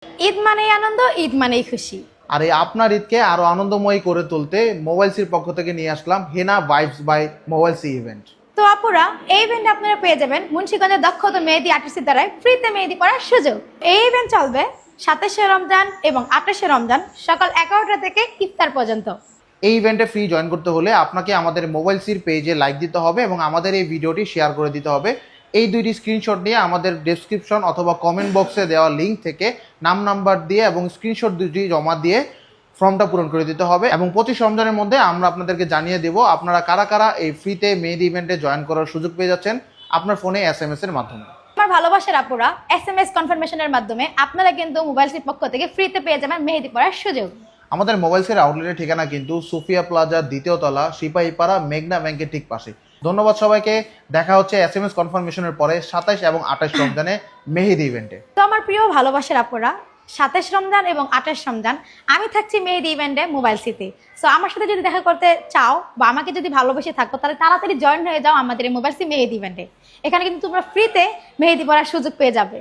ঈদ মানেই আনন্দ, ঈদ মানেই খুশি। আর এই আপনার ঈদকে আরো আনন্দময়ী করে তুলতে মোবাইলসির পক্ষ থেকে নিয়ে আসলাম হেনা ভাইবস বাই মোবাইলসি ইভেন্ট। তো আপুরা, এই ইভেন্টে আপনারা পেয়ে যাবেন মুন্সিগঞ্জের দক্ষতা মেহেদি আর্টিস্টের দ্বারা ফ্রিতে মেহেদি পড়ার সুযোগ। এই ইভেন্ট চলবে 27শে রমজান এবং 28শে রমজান সকাল 11টা থেকে ইফতার পর্যন্ত। এই ইভেন্টে ফ্রি জয়েন করতে হলে আপনাকে আমাদের মোবাইলসির পেজে লাইক দিতে হবে এবং আমাদের এই ভিডিওটি শেয়ার করে দিতে হবে। এই দুইটি স্ক্রিনশট নিয়ে আমাদের ডেসক্রিপশন অথবা কমেন্ট বক্সে দেওয়া লিঙ্ক থেকে নাম নাম্বার দিয়ে এবং স্ক্রিনশট দুটি জমা দিয়ে ফর্মটা পূরণ করে দিতে হবে। এবং 25 রমজানের মধ্যে আমরা আপনাদেরকে জানিয়ে দেব আপনারা কারা কারা এই ফ্রিতে মেহেদি ইভেন্টে জয়েন করার সুযোগ পেয়ে যাচ্ছেন আপনার ফোনে SMS এর মাধ্যমে। আমার ভালোবাসার আপুরা, SMS কনফার্মেশনের মাধ্যমে আপনারা কিন্তু মোবাইলসির পক্ষ থেকে ফ্রিতে পেয়ে যাবেন মেহেদি পড়ার সুযোগ। আমাদের মোবাইলসের আউটলেটের ঠিকানা কিন্তু সুফিয়া প্লাজার 2য় তলা, সিপাহীপাড়া, মেঘনা ব্যাংকের ঠিক পাশে। ধন্যবাদ সবাইকে। দেখা হচ্ছে SMS কনফার্মেশনের পরে 27 এবং 28 রমজানে মেহেদি ইভেন্টে। তো আমার প্রিয় ভালোবাসার আপুরা, 27 রমজান এবং 28 রমজান আমি থাকছি মেহেদি ইভেন্টে মোবাইলসিতে। সো আমার সাথে যদি দেখা করতে চাও বা আমাকে যদি ভালোবেসে থাকো তাহলে তাড়াতাড়ি জয়েন হয়ে যাও আমাদের এই মোবাইলসি মেহেদি ইভেন্টে। এখানে কিন্তু তোমরা ফ্রিতে মেহেদি পড়ার সুযোগ পেয়ে যাবে।